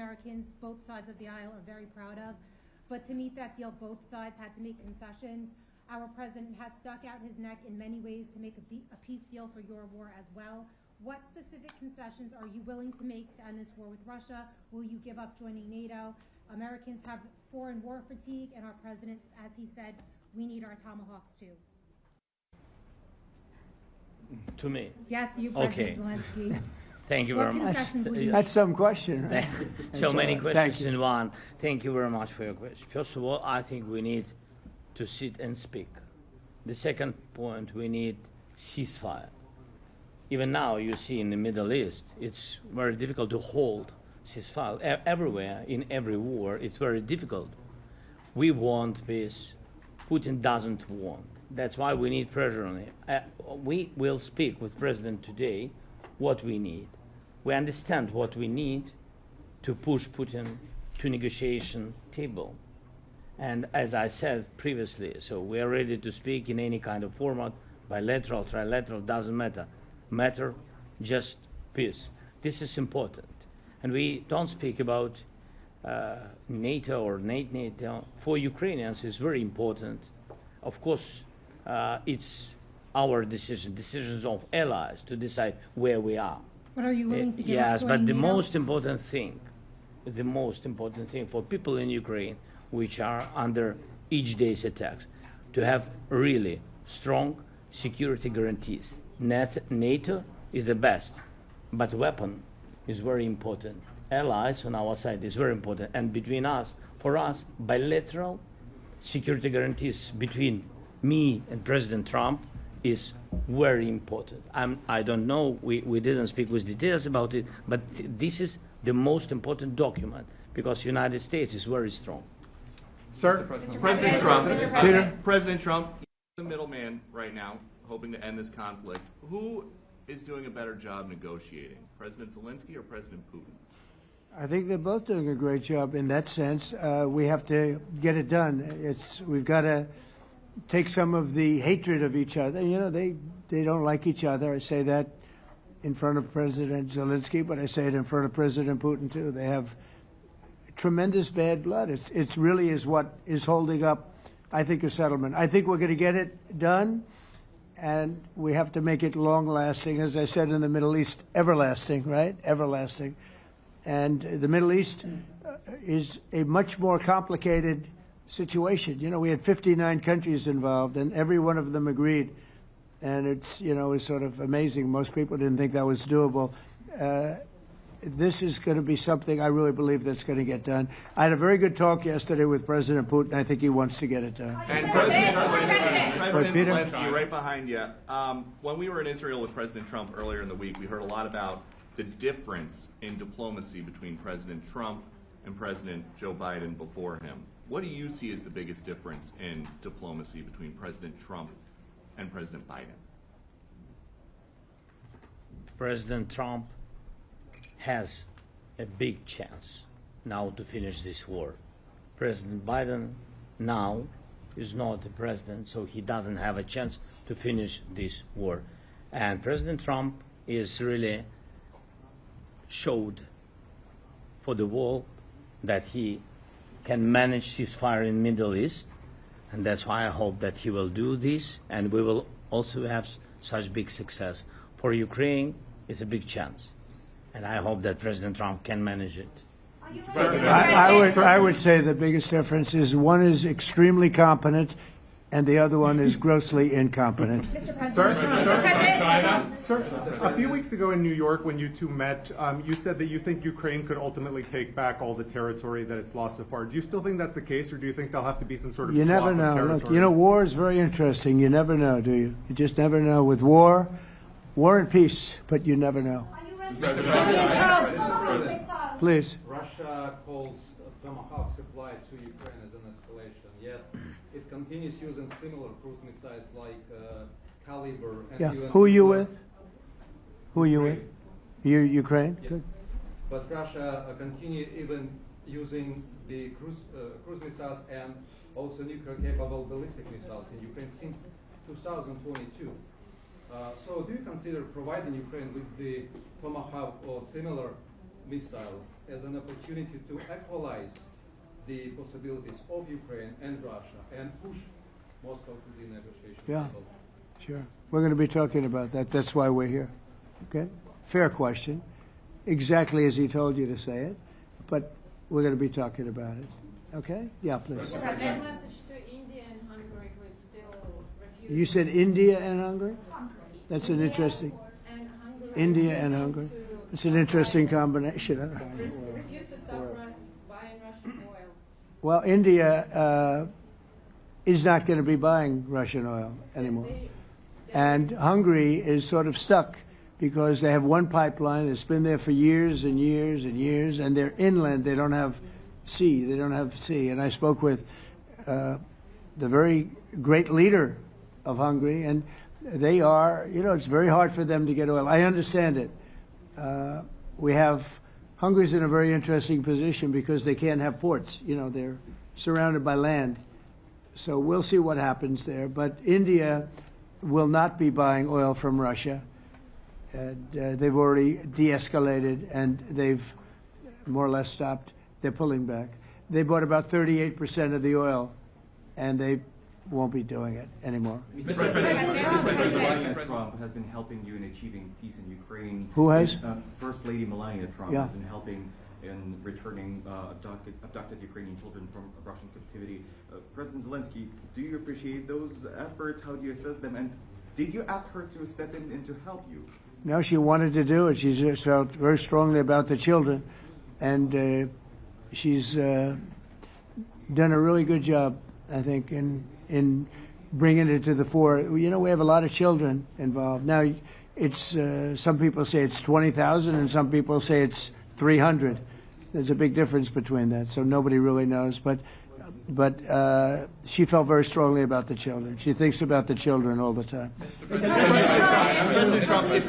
Americans, both sides of the aisle, are very proud of. But to meet that deal, both sides had to make concessions. Our president has stuck out his neck in many ways to make a peace deal for your war as well. What specific concessions are you willing to make to end this war with Russia? Will you give up joining NATO? Americans have foreign war fatigue, and our president, as he said, we need our Tomahawks too. To me? Yes, you, President Zelensky. Thank you very much. That's some question, right? So many questions in one. Thank you very much for your question. First of all, I think we need to sit and speak. The second point, we need ceasefire. Even now, you see in the Middle East, it's very difficult to hold ceasefire. Everywhere, in every war, it's very difficult. We want peace. Putin doesn't want. That's why we need pressure on him. We will speak with President today what we need. We understand what we need to push Putin to negotiation table. And as I said previously, so we are ready to speak in any kind of format, bilateral, trilateral, doesn't matter. Matter just peace. This is important. And we don't speak about NATO or NATO. For Ukrainians, it's very important. Of course, it's our decision, decisions of allies to decide where we are. But are you willing to give Yes, up but the NATO? most important thing for people in Ukraine, which are under each day's attacks, to have really strong security guarantees. NATO is the best, but weapon is very important. Allies on our side is very important. And between us, for us, bilateral security guarantees between me and President Trump is very important. I don't know, we didn't speak with details about it, but this is the most important document because the United States is very strong. Sir, President Trump, Peter? President Trump, the middleman right now, hoping to end this conflict. Who is doing a better job negotiating, President Zelensky or President Putin? I think they're both doing a great job in that sense. We have to get it done. We've got to take some of the hatred of each other. You know, they don't like each other. I say that in front of President Zelensky, but I say it in front of President Putin too. They have tremendous bad blood. It really is what is holding up, I think, a settlement. I think we're going to get it done, and we have to make it long-lasting. As I said in the Middle East, everlasting, right? Everlasting. And the Middle East is a much more complicated situation. You know, we had 59 countries involved, and every one of them agreed. And it's, you know, it's sort of amazing. Most people didn't think that was doable. This is going to be something I really believe that's going to get done. I had a very good talk yesterday with President Putin. I think he wants to get it done. And President Peter? Zelensky, right behind you. When we were in Israel with President Trump earlier in the week, we heard a lot about the difference in diplomacy between President Trump and President Joe Biden before him. What do you see as the biggest difference in diplomacy between President Trump and President Biden? President Trump has a big chance now to finish this war. President Biden now is not the president, so he doesn't have a chance to finish this war. And President Trump is really showed for the world that he can manage ceasefire in Middle East, and that's why I hope that he will do this, and we will also have such big success. For Ukraine, it's a big chance, and I hope that President Trump can manage it. I would say the biggest difference is one is extremely competent and the other one is grossly incompetent. Sir, a few weeks ago in New York when you two met, you said that you think Ukraine could ultimately take back all the territory that it's lost so far. Do you still think that's the case, or do you think there'll have to be some sort of You never know. Look, you know, war is very interesting. You never know, do you? You just never know. With war and peace, but you never know. Please. Russia calls Tomahawk supply to Ukraine as an escalation, yet it continues using similar cruise missiles like Caliber. And Yeah. Who are you with? Who are you with? You Ukraine? Yeah. Good. But Russia continue even using the cruise missiles and also nuclear-capable ballistic missiles in Ukraine since 2022. So do you consider providing Ukraine with the Tomahawk or similar missiles as an opportunity to equalize the possibilities of Ukraine and Russia and push Moscow to the negotiation table? Sure. We're going to be talking about that. That's why we're here. Okay? Fair question. Exactly as he told you to say it. But we're going to be talking about it. Okay? Yeah, please. Mr. President, message to India and Hungary, who is still refusing. You said India and Hungary? That's an interesting. And Hungary India and Hungary. It's an interesting combination. refuse to stop buying Russian oil. Well, India is not going to be buying Russian oil anymore. And Hungary is sort of stuck because they have one pipeline that's been there for years and years and years, and they're inland. They don't have sea. They don't have sea. And I spoke with the very great leader of Hungary, and they are, it's very hard for them to get oil. I understand it. Hungary's in a very interesting position because they can't have ports. They're surrounded by land. So we'll see what happens there. But India will not be buying oil from Russia. And, they've already de-escalated, and they've more or less stopped. They're pulling back. They bought about 38% of the oil, and they won't be doing it anymore. Mr. President, Melania Trump has been helping you in achieving peace in Ukraine. Who has? First Lady Melania Trump Yeah. has been helping in returning abducted Ukrainian children from Russian captivity. President Zelensky, do you appreciate those efforts? How do you assess them? And did you ask her to step in to help you? No, she wanted to do it. She just felt very strongly about the children, and she's done a really good job, I think, in bringing it to the fore. We have a lot of children involved. Now, it's some people say it's 20,000, and some people say it's 300. There's a big difference between that, so nobody really knows. But she felt very strongly about the children. She thinks about the children all the time. President Trump, if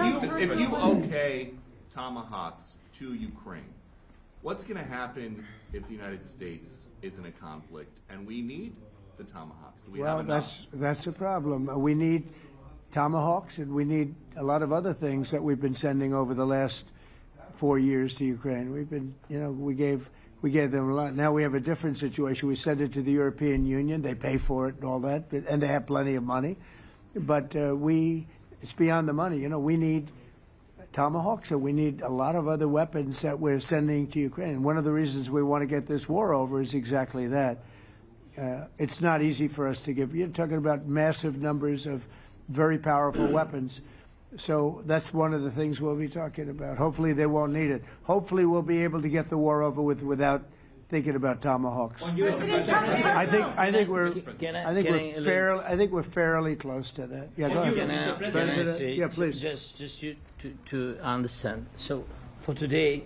you okay Tomahawks to Ukraine, what's going to happen if the United States is in a conflict and we need the Tomahawks? Do we have enough? That's a problem. We need Tomahawks, and we need a lot of other things that we've been sending over the last 4 years to Ukraine. We've been, we gave them a lot. Now we have a different situation. We send it to the European Union. They pay for it and all that, and they have plenty of money. But it's beyond the money. We need Tomahawks, and we need a lot of other weapons that we're sending to Ukraine. One of the reasons we want to get this war over is exactly that. It's not easy for us to give. You're talking about massive numbers of very powerful weapons. So that's one of the things we'll be talking about. Hopefully they won't need it. Hopefully we'll be able to get the war over with without thinking about Tomahawks. I think we're fairly close to that. Yeah, go ahead. Can I say, yeah, please. Just to understand. So for today,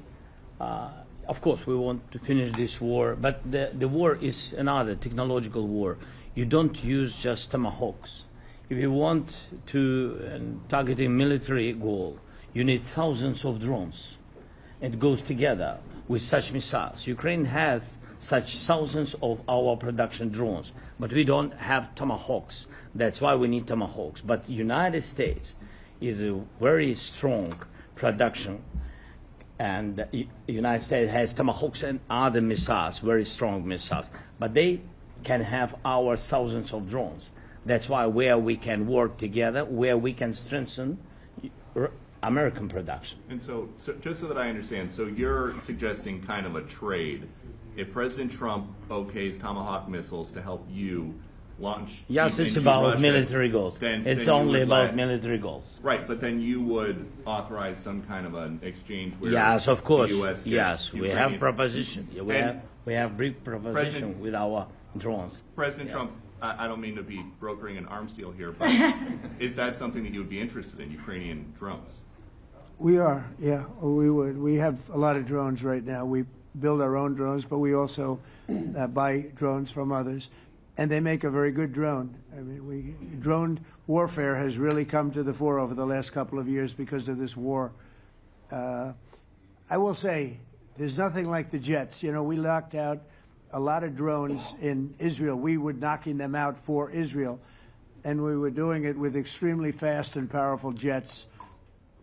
of course, we want to finish this war, but the war is another technological war. You don't use just Tomahawks. If you want to target a military goal, you need thousands of drones. It goes together with such missiles. Ukraine has such thousands of our production drones, but we don't have Tomahawks. That's why we need Tomahawks. But United States is a very strong production, and the United States has Tomahawks and other missiles, very strong missiles, but they can have our thousands of drones. That's why where we can work together, where we can strengthen American production. And so just so that I understand, so you're suggesting kind of a trade. If President Trump okays Tomahawk missiles to help you launch Yes, it's into about Russia, military goals. It's only about military goals. Right, but then you would authorize some kind of an exchange where yes, of course. the U.S. gets Yes, we have proposition. We have brief proposition with our drones. President Trump, I don't mean to be brokering an arms deal here, but is that something that you would be interested in, Ukrainian drones? We are, yeah, we would. We have a lot of drones right now. We build our own drones, but we also buy drones from others, and they make a very good drone. I mean, drone warfare has really come to the fore over the last couple of years because of this war. I will say, there's nothing like the jets. We knocked out a lot of drones in Israel. We were knocking them out for Israel, and we were doing it with extremely fast and powerful jets,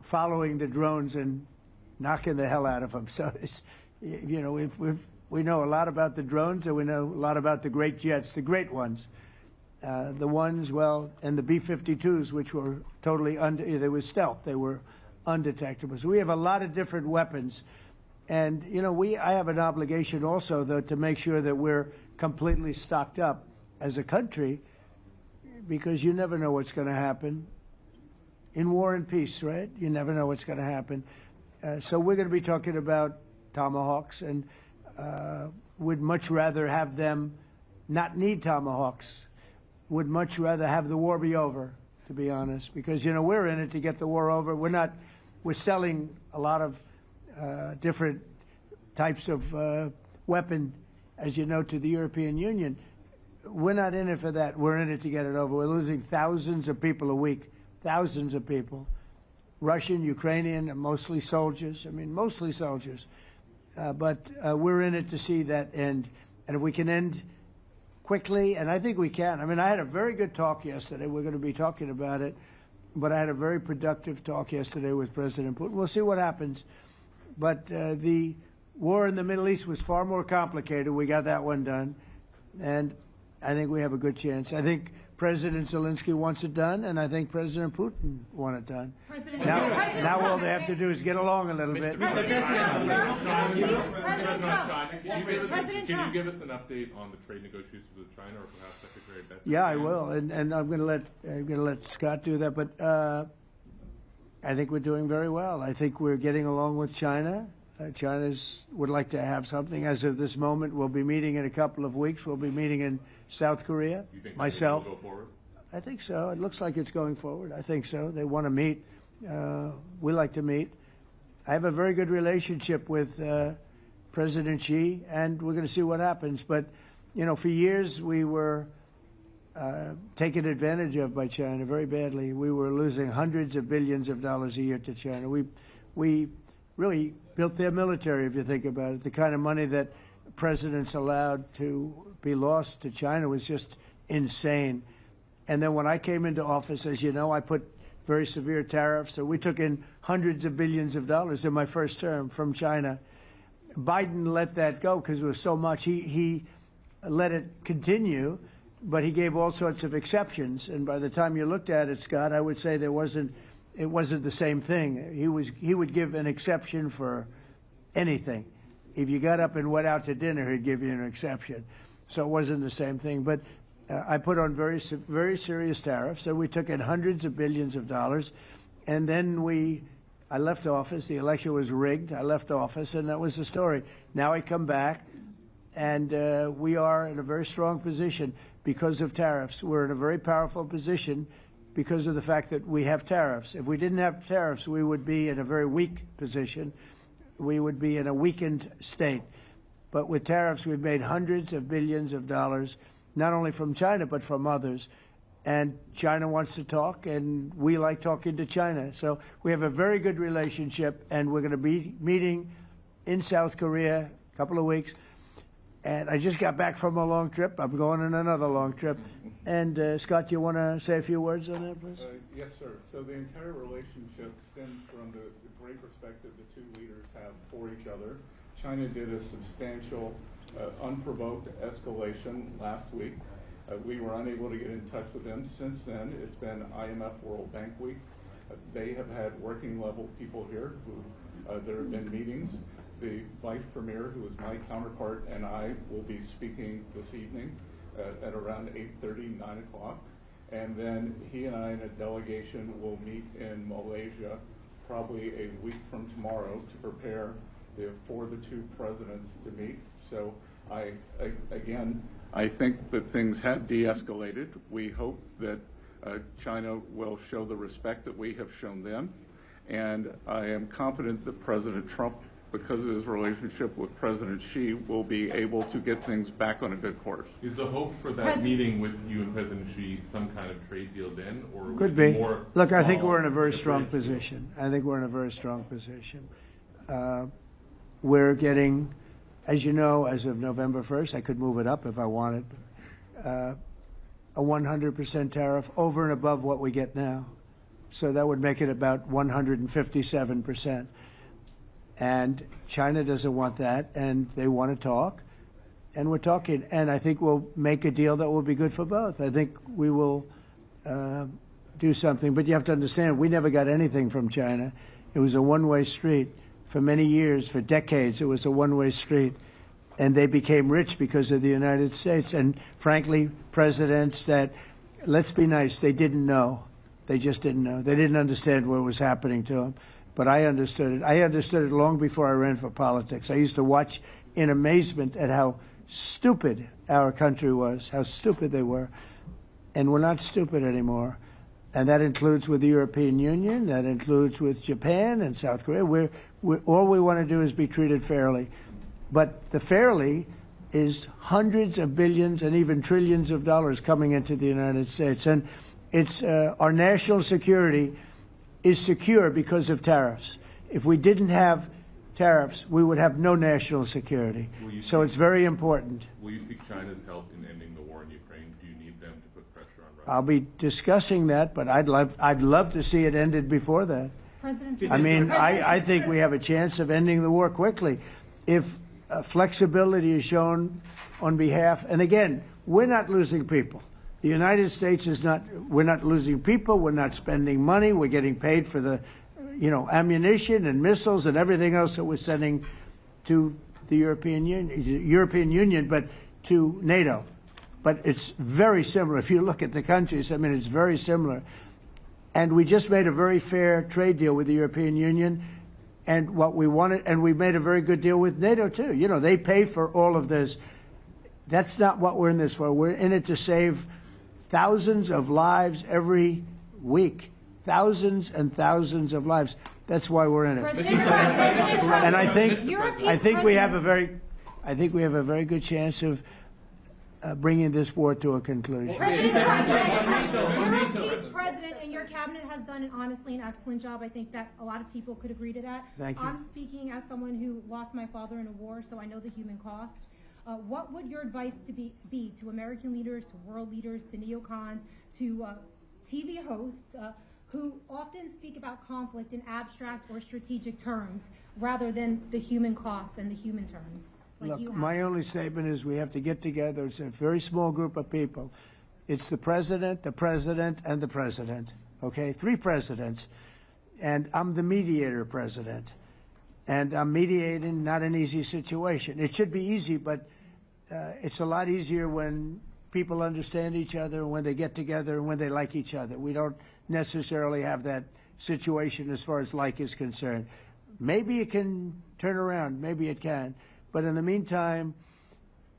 following the drones and knocking the hell out of them. So You know, we know a lot about the drones, and we know a lot about the great jets, the great ones. The ones, well, and the B-52s, which were totally they were stealth. They were undetectable. So we have a lot of different weapons. And, you know, I have an obligation also, though, to make sure that we're completely stocked up as a country, because you never know what's going to happen. In war and peace, right? You never know what's going to happen. So we're going to be talking about Tomahawks, and would much rather have them not need Tomahawks. Would much rather have the war be over, to be honest, because, you know, we're in it to get the war over. We're selling a lot of different types of weapon, as you know, to the European Union. We're not in it for that. We're in it to get it over. We're losing thousands of people a week, thousands of people, Russian, Ukrainian, and mostly soldiers. I mean, mostly soldiers. But we're in it to see that end. And if we can end quickly, and I think we can. I mean, I had a very good talk yesterday. We're going to be talking about it. But I had a very productive talk yesterday with President Putin. We'll see what happens. But the war in the Middle East was far more complicated. We got that one done. And I think we have a good chance. I think President Zelensky wants it done, and I think President Putin wants it done. Now all they have to do is get along a little bit. President Can you give us an update on the trade negotiations with China, or perhaps Secretary Bessent? Yeah, I will, and I'm going to let Scott do that. But I think we're doing very well. I think we're getting along with China. China would like to have something. As of this moment, we'll be meeting in a couple of weeks. We'll be meeting in South Korea. You think myself. Will go forward? I think so. It looks like it's going forward. I think so. They want to meet. We like to meet. I have a very good relationship with President Xi, and we're going to see what happens. But, you know, for years we were taken advantage of by China very badly. We were losing hundreds of billions of dollars a year to China. We really built their military, if you think about it. The kind of money that presidents allowed to be lost to China was just insane. And then when I came into office, as you know, I put very severe tariffs. So we took in hundreds of billions of dollars in my first term from China. Biden let that go because it was so much. He let it continue, but he gave all sorts of exceptions. And by the time you looked at it, Scott, I would say it wasn't the same thing. He would give an exception for anything. If you got up and went out to dinner, he'd give you an exception. So it wasn't the same thing. But I put on very serious tariffs. So we took in hundreds of billions of dollars. And then I left office. The election was rigged. I left office, and that was the story. Now I come back, and we are in a very strong position because of tariffs. We're in a very powerful position because of the fact that we have tariffs. If we didn't have tariffs, we would be in a very weak position. We would be in a weakened state. But with tariffs, we've made hundreds of billions of dollars, not only from China, but from others. And China wants to talk, and we like talking to China. So we have a very good relationship, and we're going to be meeting in South Korea a couple of weeks. And I just got back from a long trip. I'm going on another long trip. And Scott, do you want to say a few words on that, please? Yes, sir. So the entire relationship stems from the great respect that the two leaders have for each other. China did a substantial, unprovoked escalation last week. We were unable to get in touch with them. Since then, it's been IMF World Bank Week. They have had working level people here who there have been meetings. The Vice Premier, who is my counterpart, and I will be speaking this evening at around 8:30, 9 o'clock. And then he and I and a delegation will meet in Malaysia probably a week from tomorrow to prepare for the two presidents to meet. So I think that things have de-escalated. We hope that China will show the respect that we have shown them. And I am confident that President Trump, because of his relationship with President Xi, will be able to get things back on a good course. Is the hope for that meeting with you and President Xi some kind of trade deal then, or could be more? Look, I think we're in a very strong position. I think we're in a very strong position. We're getting, as you know, as of November 1st, I could move it up if I wanted, a 100% tariff over and above what we get now. So that would make it about 157%. And China doesn't want that, and they want to talk, and we're talking. And I think we'll make a deal that will be good for both. I think we will do something. But you have to understand, we never got anything from China. It was a one-way street. For many years, for decades, it was a one-way street. And they became rich because of the United States. And frankly, presidents that, let's be nice, they didn't know. They just didn't know. They didn't understand what was happening to them. But I understood it. I understood it long before I ran for politics. I used to watch in amazement at how stupid our country was, how stupid they were. And we're not stupid anymore. And that includes with the European Union. That includes with Japan and South Korea. All we want to do is be treated fairly. But the fairly is hundreds of billions and even trillions of dollars coming into the United States. And it's our national security is secure because of tariffs. If we didn't have tariffs, we would have no national security. So it's very important. Will you seek China's help in ending the war in Ukraine? Do you need them to put pressure on Russia? I'll be discussing that, but I'd love to see it ended before that. President I mean, I think we have a chance of ending the war quickly if flexibility is shown on behalf. And again, we're not losing people. The United States is not. We're not losing people. We're not spending money. We're getting paid for the, ammunition and missiles and everything else that we're sending to the European Union, but to NATO. But it's very similar. If you look at the countries, I mean, it's very similar. And we just made a very fair trade deal with the European Union. And what we wanted, and we made a very good deal with NATO, too. They pay for all of this. That's not what we're in this for. We're in it to save thousands of lives every week. Thousands and thousands of lives. That's why we're in it. And I think we have a very good chance of bringing this war to a conclusion. President, President, and your cabinet has done honestly an excellent job. I think that a lot of people could agree to that. Thank you. I'm speaking as someone who lost my father in a war, so I know the human cost. What would your advice be to American leaders, to world leaders, to neocons, to TV hosts who often speak about conflict in abstract or strategic terms rather than the human cost and the human terms? Look, my only statement is we have to get together. It's a very small group of people. It's the president, and the president. Okay, 3 presidents. And I'm the mediator president. And I'm mediating not an easy situation. It should be easy, but it's a lot easier when people understand each other, when they get together, and when they like each other. We don't necessarily have that situation as far as like is concerned. Maybe it can turn around. Maybe it can. But in the meantime,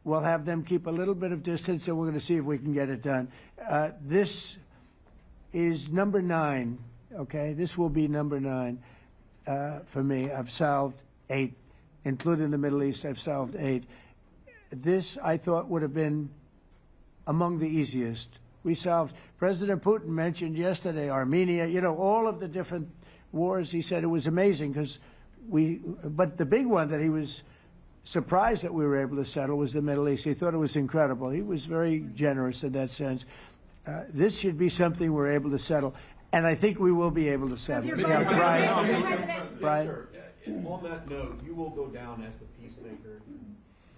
we'll have them keep a little bit of distance, and we're going to see if we can get it done. This is number 9, okay? This will be number 9 for me. I've solved 8, including the Middle East. I've solved 8. This, I thought, would have been among the easiest. We solved, President Putin mentioned yesterday Armenia, all of the different wars. He said it was amazing but the big one that he was surprised that we were able to settle was the Middle East. He thought it was incredible. He was very generous in that sense. This should be something we're able to settle, and I think we will be able to settle. Yeah, Brian. On that note, you will go down as the peacemaker,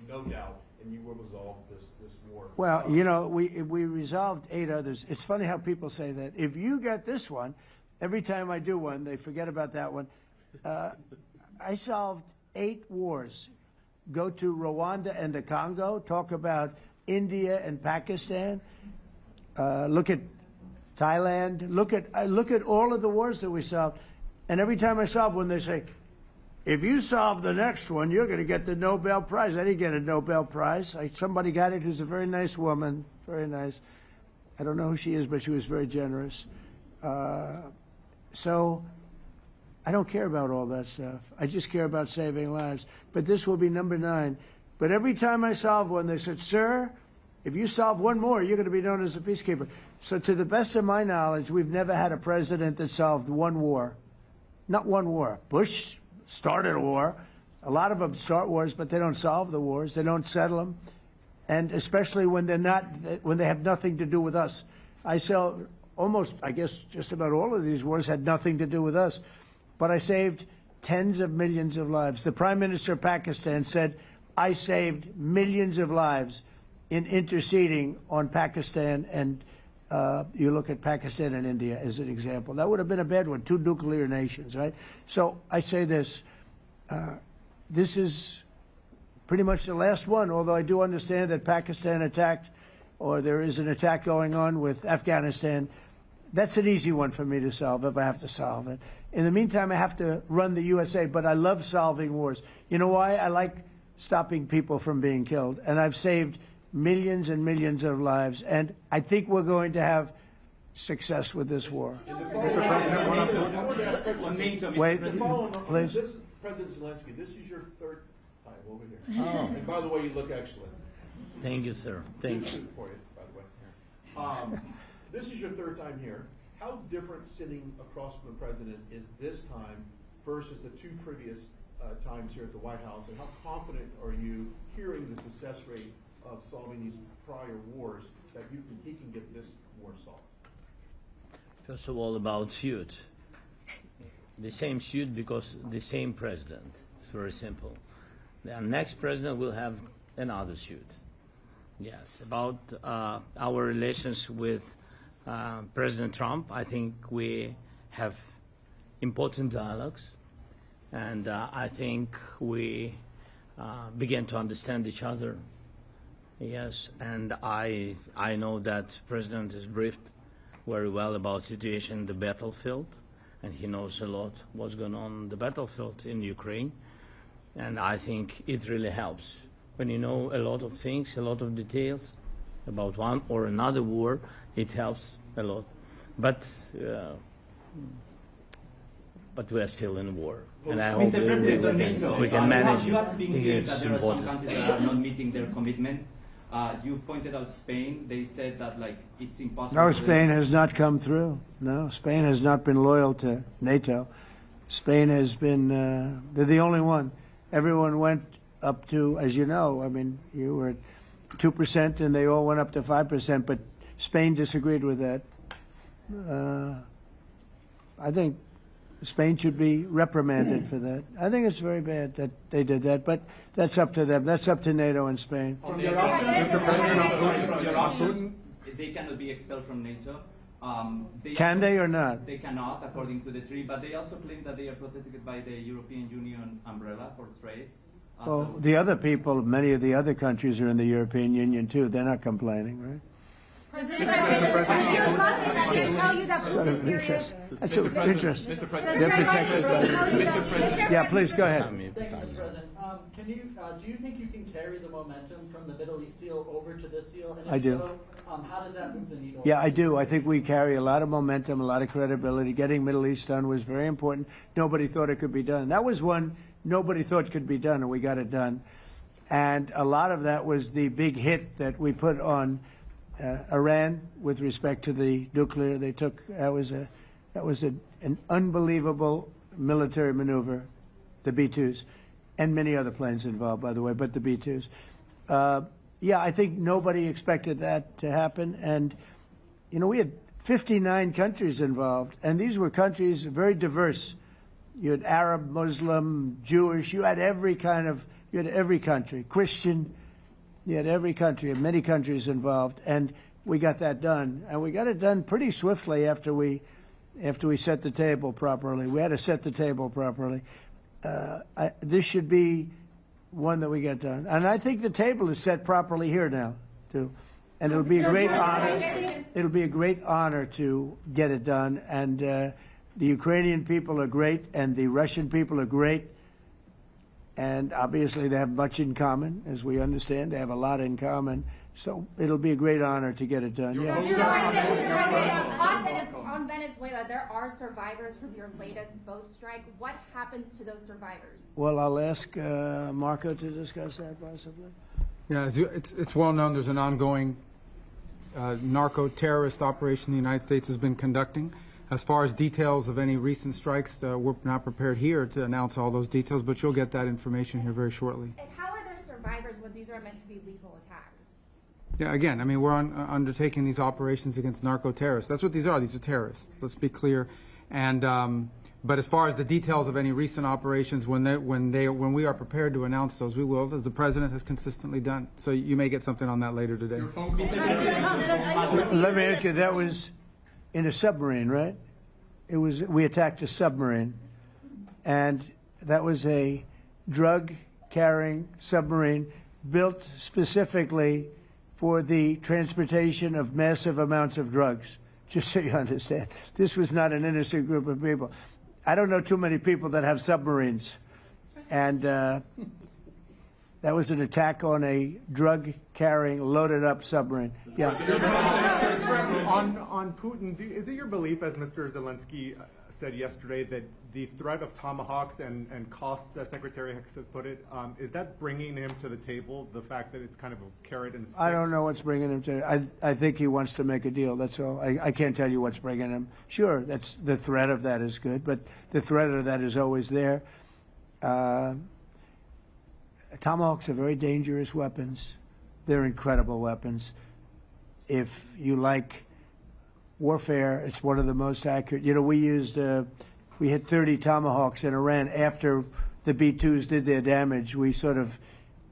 no doubt, and you will resolve this war. Well, we resolved 8 others. It's funny how people say that. If you get this one, every time I do one, they forget about that one. I solved 8 wars. Go to Rwanda and the Congo, talk about India and Pakistan, look at Thailand, look at all of the wars that we solved. And every time I solve one, they say, if you solve the next one, you're going to get the Nobel Prize. I didn't get a Nobel Prize. Somebody got it who's a very nice woman, very nice. I don't know who she is, but she was very generous. So I don't care about all that stuff. I just care about saving lives. But this will be number 9. But every time I solve one, they said, sir, if you solve one more, you're going to be known as a peacekeeper. So to the best of my knowledge, we've never had a president that solved one war. Not one war. Bush started a war. A lot of them start wars, but they don't solve the wars. They don't settle them. And especially when they have nothing to do with us. I guess just about all of these wars had nothing to do with us. But I saved tens of millions of lives. The Prime Minister of Pakistan said, I saved millions of lives in interceding on Pakistan, and you look at Pakistan and India as an example. That would have been a bad one, two nuclear nations, right? So I say this, this is pretty much the last one, although I do understand that Pakistan attacked, or there is an attack going on with Afghanistan. That's an easy one for me to solve if I have to solve it. In the meantime, I have to run the USA, but I love solving wars. You know why? I like stopping people from being killed, and I've saved millions and millions of lives, and I think we're going to have success with this war. Wait, please. This is President Zelensky. This is your third time over here. Oh. And by the way, you look excellent. Thank you, sir. Thank you. For you, by the way. This is your third time here. How different sitting across from the president is this time versus the two previous times here at the White House, and how confident are you hearing the success rate of solving these prior wars that he can get this war solved? First of all, about suit. The same suit because the same president. It's very simple. The next president will have another suit. Yes, about our relations with President Trump, I think we have important dialogues, and I think we begin to understand each other. Yes, and I know that President is briefed very well about situation in the battlefield, and he knows a lot what's going on the battlefield in Ukraine, and I think it really helps. When you know a lot of things, a lot of details about one or another war, it helps a lot. But we are still in war, and I hope we can manage. You are being clear It's that there are some important. countries that are not meeting their commitment. You pointed out Spain. They said that it's impossible. No, Spain has not come through. No, Spain has not been loyal to NATO. Spain has been, they're the only one. Everyone went up to, as you know, I mean, you were at 2% and they all went up to 5%, but Spain disagreed with that. I think Spain should be reprimanded for that. I think it's very bad that they did that, but that's up to them. That's up to NATO and Spain. They cannot be expelled from NATO. Can they or not? They cannot, according to the treaty, but they also claim that they are protected by the European Union umbrella for trade. Well, the other people, many of the other countries are in the European Union too. They're not complaining, right? President, tell you that Sort of interest. That's of interest. Mr. They're President. protected by. Mr. President. Yeah, please go ahead. Thank you, Mr. President. Do you think you can carry the momentum from the Middle East deal over to this deal? And if I do. So, how does that move the needle? Yeah, I do. I think we carry a lot of momentum, a lot of credibility. Getting Middle East done was very important. Nobody thought it could be done. That was one nobody thought could be done, and we got it done. And a lot of that was the big hit that we put on Iran with respect to the nuclear. They took that was an unbelievable military maneuver, the B-2s, and many other planes involved, by the way, but the B-2s. Yeah, I think nobody expected that to happen, and you know we had 59 countries involved, and these were countries very diverse. You had Arab, Muslim, Jewish. You had every country, Christian. You had every country, and many countries involved, and we got that done. And we got it done pretty swiftly after we set the table properly. We had to set the table properly. This should be one that we get done. And I think the table is set properly here now, too. And it'll be a great honor. It'll be a great honor to get it done. And the Ukrainian people are great, and the Russian people are great. And obviously they have much in common, as we understand. They have a lot in common. So it'll be a great honor to get it done. Yeah. On Venezuela, there are survivors from your latest boat strike. What happens to those survivors? Well, I'll ask Marco to discuss that possibly. Yeah, it's well known there's an ongoing narco-terrorist operation the United States has been conducting. As far as details of any recent strikes, we're not prepared here to announce all those details, but you'll get that information here very shortly. And how are there survivors when these are meant to be lethal attacks? Yeah, again, I mean, we're undertaking these operations against narco-terrorists. That's what these are. These are terrorists. Let's be clear. And But as far as the details of any recent operations, when we are prepared to announce those, we will, as the president has consistently done. So you may get something on that later today. Let me ask you, that was in a submarine, right? We attacked a submarine, and that was a drug-carrying submarine built specifically for the transportation of massive amounts of drugs, just so you understand. This was not an innocent group of people. I don't know too many people that have submarines, and that was an attack on a drug-carrying, loaded-up submarine. Yeah. On Putin, is it your belief, as Mr. Zelensky said yesterday, that the threat of tomahawks and costs, as Secretary Hicks put it, is that bringing him to the table, the fact that it's kind of a carrot and stick? I don't know what's bringing him to I think he wants to make a deal, that's all. I can't tell you what's bringing him. Sure, that's the threat of that is good, but the threat of that is always there. Tomahawks are very dangerous weapons. They're incredible weapons. If you like warfare, it's one of the most accurate. You know, we hit 30 Tomahawks in Iran after the B-2s did their damage. We sort of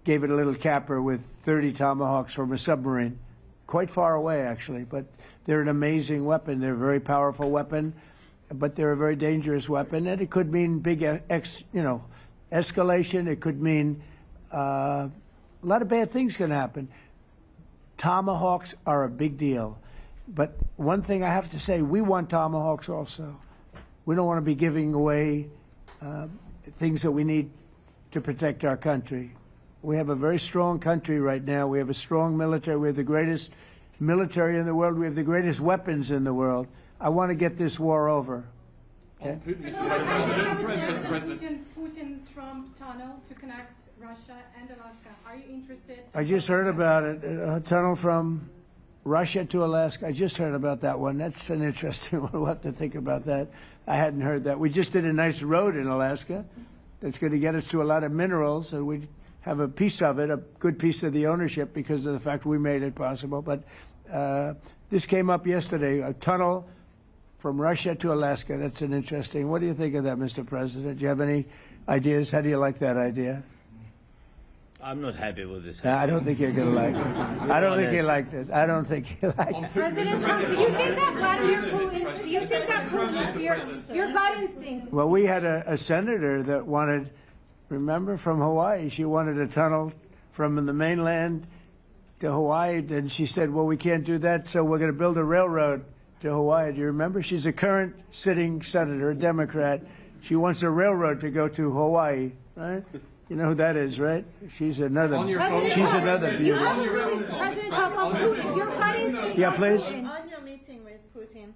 gave it a little capper with 30 Tomahawks from a submarine, quite far away actually, but they're an amazing weapon. They're a very powerful weapon, but they're a very dangerous weapon, and it could mean big, escalation. It could mean a lot of bad things can happen. Tomahawks are a big deal. But one thing I have to say, we want Tomahawks also. We don't want to be giving away things that we need to protect our country. We have a very strong country right now. We have a strong military. We have the greatest military in the world. We have the greatest weapons in the world. I want to get this war over. Okay? Putin-Trump tunnel to connect Russia and Alaska. Are you interested? I just heard about it. A tunnel from Russia to Alaska. I just heard about that one. That's an interesting one. We'll have to think about that. I hadn't heard that. We just did a nice road in Alaska that's going to get us to a lot of minerals, and we have a piece of it, a good piece of the ownership because of the fact we made it possible. But this came up yesterday, a tunnel from Russia to Alaska. That's an interesting. What do you think of that, Mr. President? Do you have any ideas? How do you like that idea? I'm not happy with this. I don't think you're going to like it. I don't think he liked it. I don't think he liked it. President Trump, do you think that Vladimir Putin, do you think that Putin is your gut instinct? Well, we had a senator that wanted, remember, from Hawaii, she wanted a tunnel from the mainland to Hawaii, and she said, well, we can't do that, so we're going to build a railroad to Hawaii. Do you remember? She's a current sitting senator, a Democrat. She wants a railroad to go to Hawaii, right? You know who that is, right? She's another. She's another beauty. President Trump, on Putin, your gut instinct. Yeah, please. On your meeting with Putin,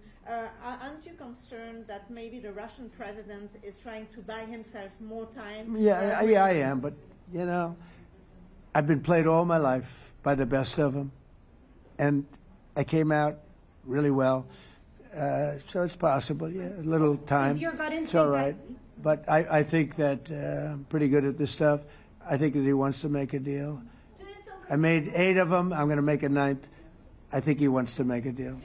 aren't you concerned that maybe the Russian president is trying to buy himself more time? Yeah, I am. But you know, I've been played all my life by the best of them, and I came out really well. So it's possible. Yeah, a little time. Is your gut instinct it's all right. But I think that I'm pretty good at this stuff. I think that he wants to make a deal. I made 8 of them. I'm going to make a 9th. I think he wants to make a deal.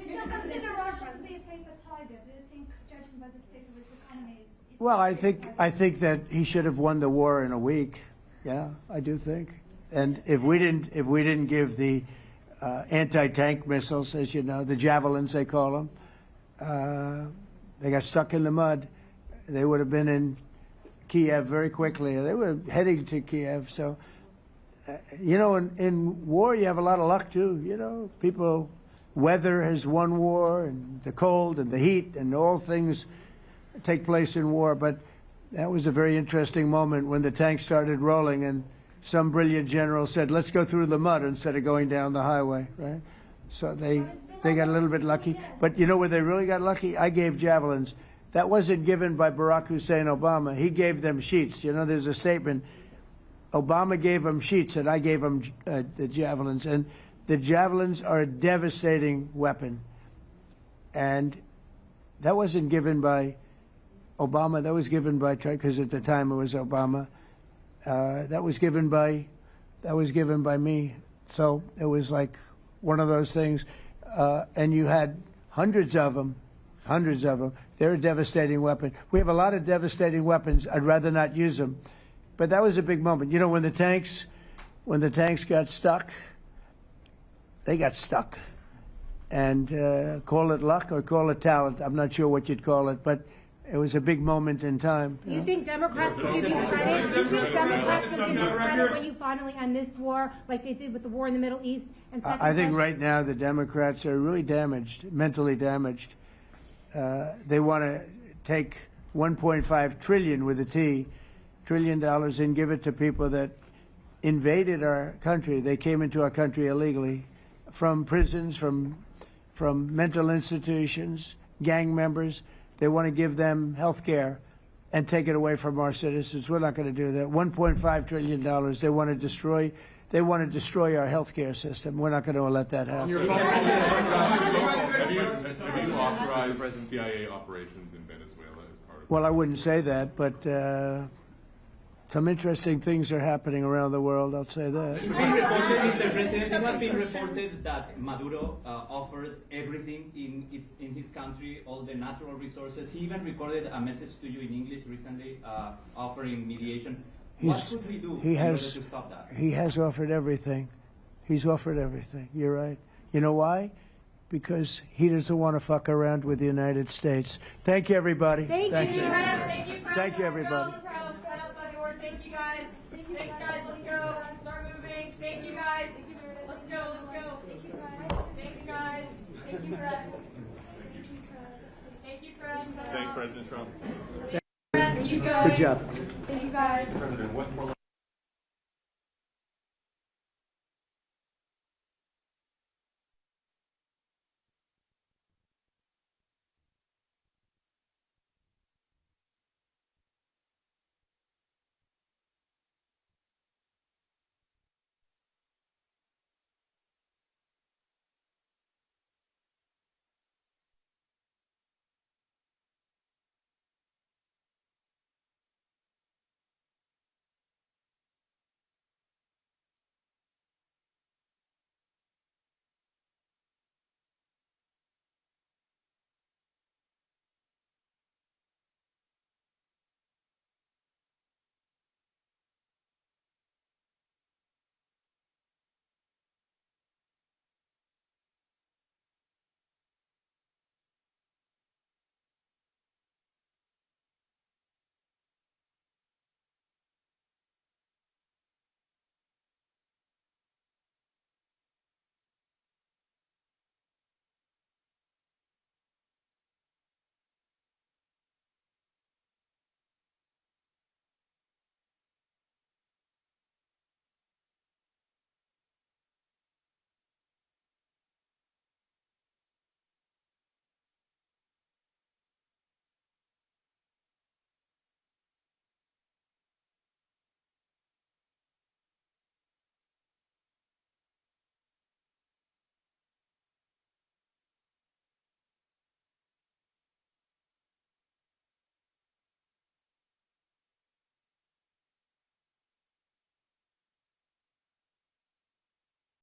Well, I think that he should have won the war in a week. Yeah, I do think. And if we didn't give the anti-tank missiles, as you know, the javelins they call them, they got stuck in the mud. They would have been in Kiev very quickly. They were heading to Kiev. So, you know, in war, you have a lot of luck, too. You know, weather has won war, and the cold and the heat, and all things take place in war. But that was a very interesting moment when the tanks started rolling, and some brilliant general said, let's go through the mud instead of going down the highway, right? So they got a little bit lucky. But you know where they really got lucky? I gave javelins. That wasn't given by Barack Hussein Obama. He gave them sheets. You know, there's a statement. Obama gave them sheets, and I gave them the javelins. And the javelins are a devastating weapon. And that wasn't given by Obama. That was given by, because at the time it was Obama. That was given by me. So it was like one of those things. And you had hundreds of them. hundreds of them. They're a devastating weapon. We have a lot of devastating weapons. I'd rather not use them. But that was a big moment. You know, when the tanks got stuck, they got stuck. And call it luck or call it talent. I'm not sure what you'd call it, but it was a big moment in time. Do you think Democrats will give you credit? Do you think Democrats will give you credit when you finally end this war, like they did with the war in the Middle East? And second I think question- right now the Democrats are really damaged, mentally damaged. They want to take 1.5 trillion with a T, $1 trillion and give it to people that invaded our country. They came into our country illegally from prisons, from mental institutions, gang members. They want to give them health care and take it away from our citizens. We're not going to do that. $1.5 trillion. They want to destroy. They want to destroy our health care system. We're not going to let that happen. Have you authorized CIA operations in Venezuela as part of? Well, I wouldn't say that, but some interesting things are happening around the world. I'll say that. It's been reported, Mr. President, it has been reported that Maduro offered everything in his country, all the natural resources. He even recorded a message to you in English recently, offering mediation. What should we do in order to stop that? He has offered everything. He's offered everything. You're right. You know why? Because he doesn't want to fuck around with the United States. Thank you, everybody. Thank you, Thank you, Thank you, everybody. Thank you, guys. Thanks, guys. Let's go. Start moving. Thank you, guys. Let's go. Thank you, guys. Thanks, guys. Thank you, press. Thank you, press. Thanks, President Trump. Keep going. Good job. Thank you, guys. President, what